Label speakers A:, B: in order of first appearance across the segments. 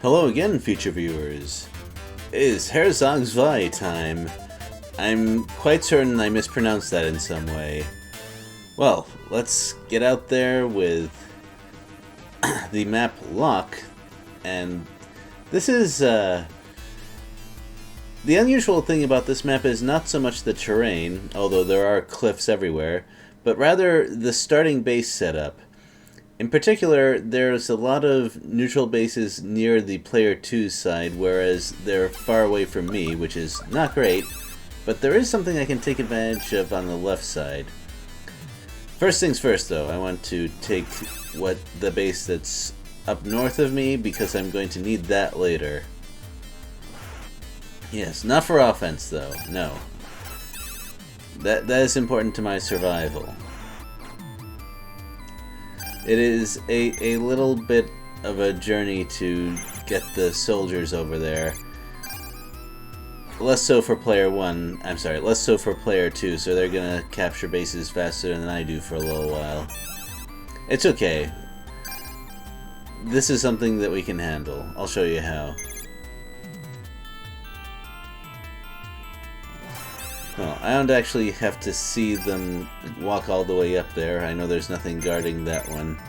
A: Hello again, future viewers. It is Herzog Zwei time. I'm quite certain I mispronounced that in some way. Well, let's get out there with the map Loch, and this is, the unusual thing about this map is not so much the terrain, although there are cliffs everywhere, but rather the starting base setup. In particular, there's a lot of neutral bases near the player 2's side, whereas they're far away from me, which is not great, but there is something I can take advantage of on the left side. First things first, though, I want to take the base that's up north of me, because I'm going to need that later. Yes, not for offense, though, no. That is important to my survival. It is a little bit of a journey to get the soldiers over there. Less so for player 1, I'm sorry, less so for player 2, so they're gonna capture bases faster than I do for a little while. It's okay. This is something that we can handle. I'll show you how. Well, I don't actually have to see them walk all the way up there. I know there's nothing guarding that one.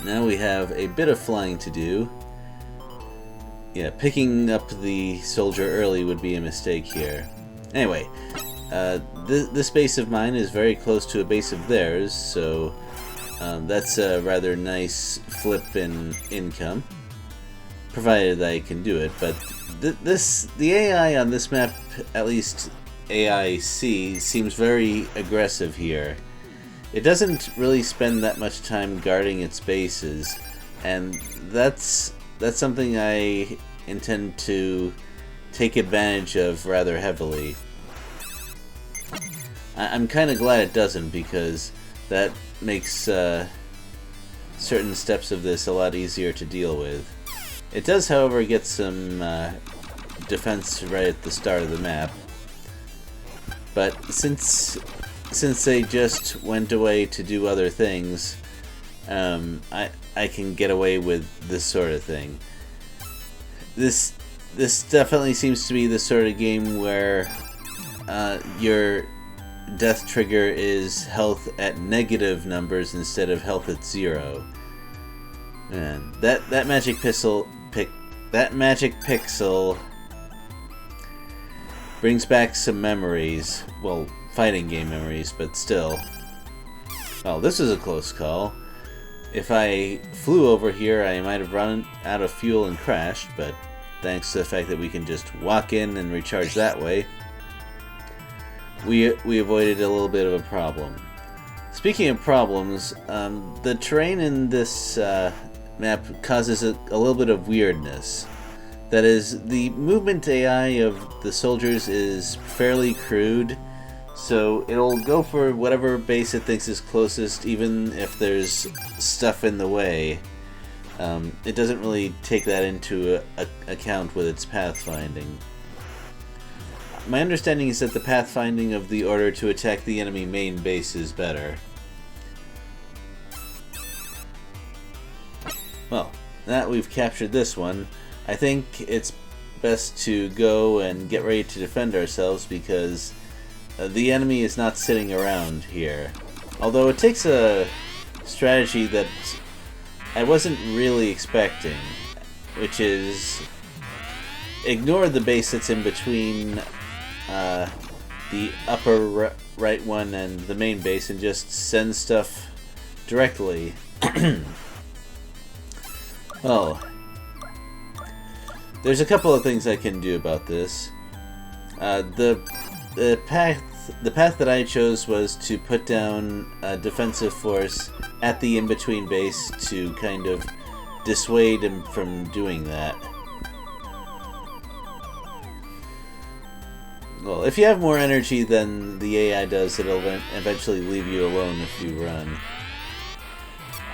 A: Now we have a bit of flying to do. Yeah, picking up the soldier early would be a mistake here. Anyway, this base of mine is very close to a base of theirs, so that's a rather nice flip in income. Provided I can do it, but the AI on this map, at least AIC, seems very aggressive here. It doesn't really spend that much time guarding its bases, and that's something I intend to take advantage of rather heavily. I'm kind of glad it doesn't, because that makes certain steps of this a lot easier to deal with. It does, however, get some defense right at the start of the map, but since they just went away to do other things, I can get away with this sort of thing. This definitely seems to be the sort of game where your death trigger is health at negative numbers instead of health at 0. Man, that magic pixel brings back some memories. Well, fighting game memories, but still. Well, this is a close call. If I flew over here, I might have run out of fuel and crashed, but thanks to the fact that we can just walk in and recharge that way, we avoided a little bit of a problem. Speaking of problems, the terrain in this map causes a little bit of weirdness. That is, the movement AI of the soldiers is fairly crude, so it'll go for whatever base it thinks is closest, even if there's stuff in the way. It doesn't really take that into account with its pathfinding. My understanding is that the pathfinding of the order to attack the enemy main base is better. Well, now that we've captured this one, I think it's best to go and get ready to defend ourselves, because the enemy is not sitting around here. Although it takes a strategy that I wasn't really expecting, which is ignore the base that's in between the upper right one and the main base and just send stuff directly. Well, there's a couple of things I can do about this. The path that I chose was to put down a defensive force at the in-between base to kind of dissuade him from doing that. Well, if you have more energy than the AI does, it'll eventually leave you alone if you run.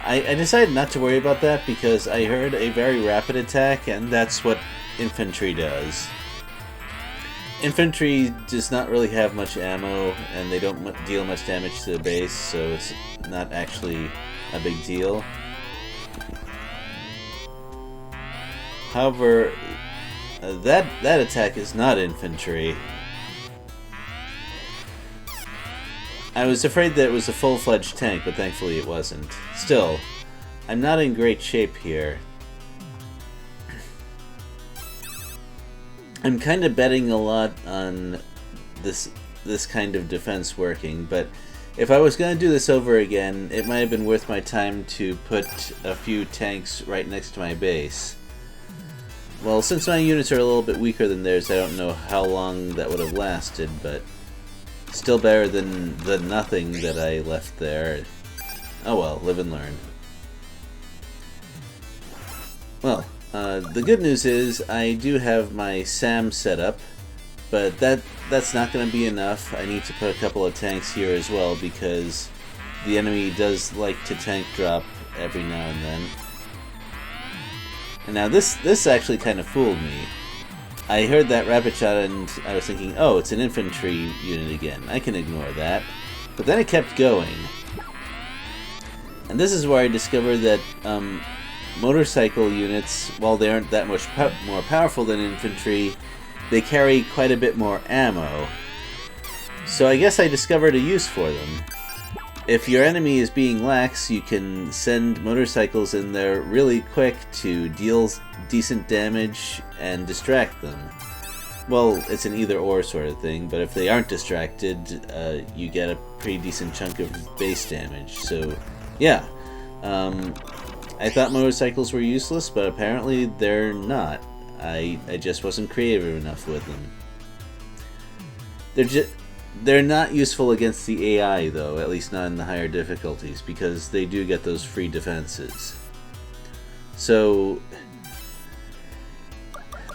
A: I decided not to worry about that because I heard a very rapid attack, and that's what infantry does. Infantry does not really have much ammo, and they don't deal much damage to the base, so it's not actually a big deal. However, that attack is not infantry. I was afraid that it was a full-fledged tank, but thankfully it wasn't. Still, I'm not in great shape here. I'm kind of betting a lot on this kind of defense working, but if I was going to do this over again, it might have been worth my time to put a few tanks right next to my base. Well, since my units are a little bit weaker than theirs, I don't know how long that would have lasted, but still better than the nothing that I left there. Oh well, live and learn. Well, the good news is I do have my SAM set up, but that's not going to be enough. I need to put a couple of tanks here as well because the enemy does like to tank drop every now and then. And now this actually kind of fooled me. I heard that rapid shot and I was thinking, oh, it's an infantry unit again. I can ignore that. But then it kept going. And this is where I discovered that motorcycle units, while they aren't that much more powerful than infantry, they carry quite a bit more ammo. So I guess I discovered a use for them. If your enemy is being lax, you can send motorcycles in there really quick to deal decent damage and distract them. Well, it's an either-or sort of thing, but if they aren't distracted, you get a pretty decent chunk of base damage. So, yeah. I thought motorcycles were useless, but apparently they're not. I just wasn't creative enough with them. They're not useful against the AI, though, at least not in the higher difficulties, because they do get those free defenses. So,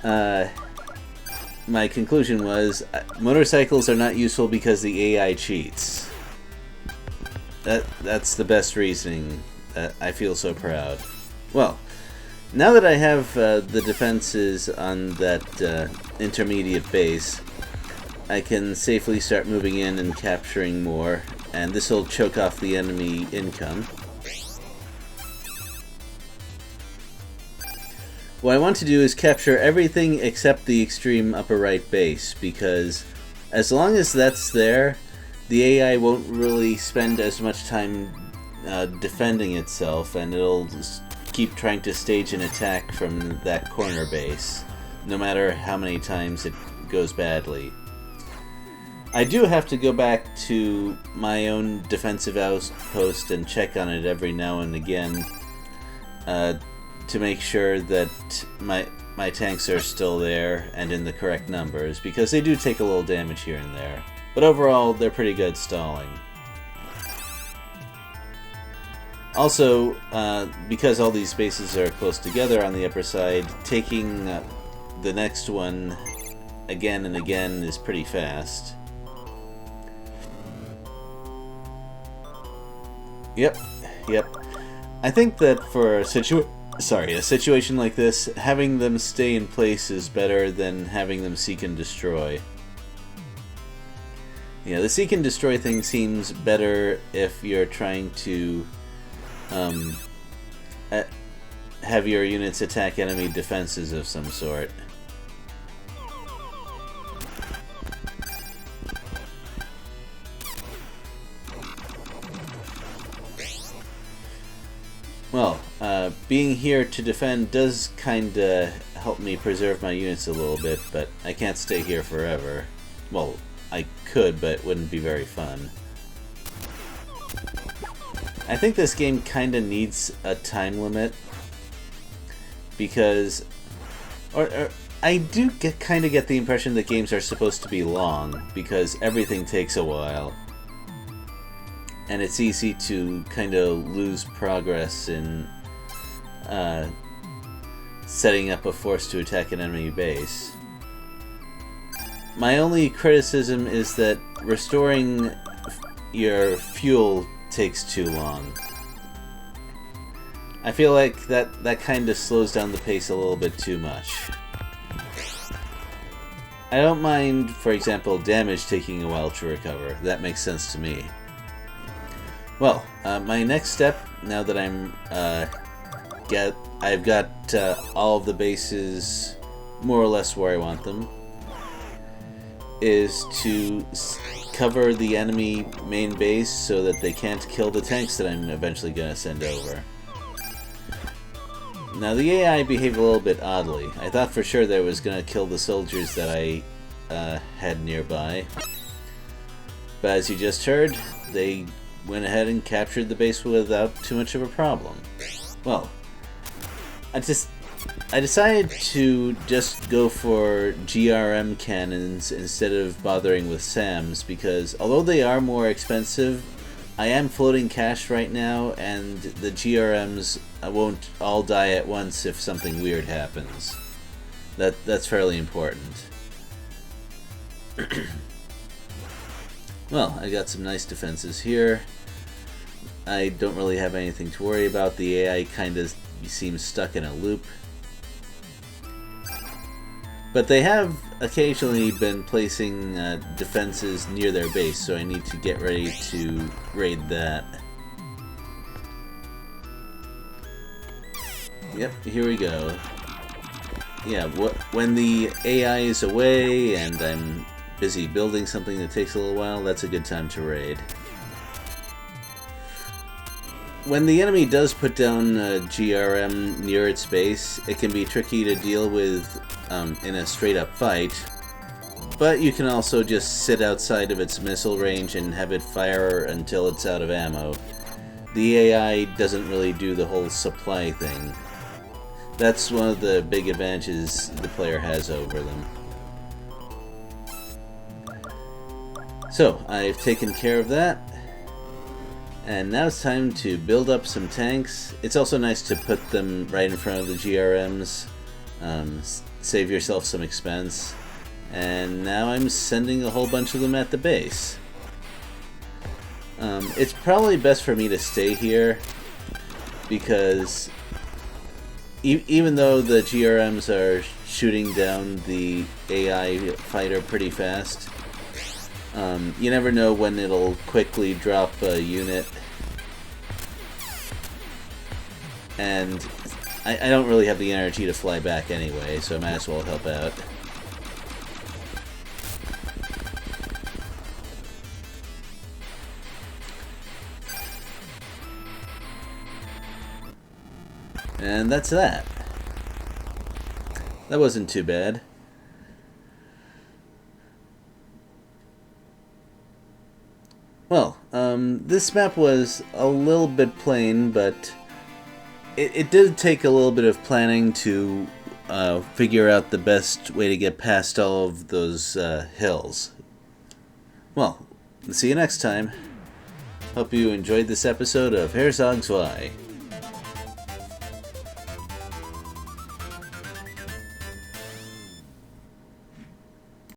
A: my conclusion was, motorcycles are not useful because the AI cheats. That's the best reasoning. I feel so proud. Well, now that I have the defenses on that intermediate base, I can safely start moving in and capturing more, and this will choke off the enemy income. What I want to do is capture everything except the extreme upper right base, because as long as that's there, the AI won't really spend as much time defending itself, and it'll keep trying to stage an attack from that corner base, no matter how many times it goes badly. I do have to go back to my own defensive outpost and check on it every now and again to make sure that my tanks are still there and in the correct numbers, because they do take a little damage here and there. But overall, they're pretty good stalling. Also, because all these bases are close together on the upper side, taking the next one again and again is pretty fast. Yep. I think that for a situation like this, having them stay in place is better than having them seek and destroy. Yeah, the seek and destroy thing seems better if you're trying to have your units attack enemy defenses of some sort. Well, being here to defend does kinda help me preserve my units a little bit, but I can't stay here forever. Well, I could, but it wouldn't be very fun. I think this game kinda needs a time limit, because I do kinda get the impression that games are supposed to be long, because everything takes a while. And it's easy to kind of lose progress in setting up a force to attack an enemy base. My only criticism is that restoring your fuel takes too long. I feel like that kind of slows down the pace a little bit too much. I don't mind, for example, damage taking a while to recover. That makes sense to me. Well, my next step, now that I'm I've got all of the bases more or less where I want them, is to cover the enemy main base so that they can't kill the tanks that I'm eventually going to send over. Now the AI behaved a little bit oddly. I thought for sure that it was going to kill the soldiers that I had nearby. But as you just heard, they went ahead and captured the base without too much of a problem. Well, I decided to just go for GRM cannons instead of bothering with SAMs because although they are more expensive, I am floating cash right now and the GRMs won't all die at once if something weird happens. That's fairly important. Well, I got some nice defenses here. I don't really have anything to worry about. The AI kind of seems stuck in a loop. But they have occasionally been placing defenses near their base, so I need to get ready to raid that. Yep, here we go. Yeah, when the AI is away and I'm busy building something that takes a little while, that's a good time to raid. When the enemy does put down a GRM near its base, it can be tricky to deal with in a straight-up fight, but you can also just sit outside of its missile range and have it fire until it's out of ammo. The AI doesn't really do the whole supply thing. That's one of the big advantages the player has over them. So, I've taken care of that. And now it's time to build up some tanks. It's also nice to put them right in front of the GRMs. Save yourself some expense. And now I'm sending a whole bunch of them at the base. It's probably best for me to stay here because even though the GRMs are shooting down the AI fighter pretty fast, you never know when it'll quickly drop a unit. And I don't really have the energy to fly back anyway, so I might as well help out. And that's that. That wasn't too bad. Well, this map was a little bit plain, but it did take a little bit of planning to figure out the best way to get past all of those hills. Well, see you next time. Hope you enjoyed this episode of Herzog, Zwei.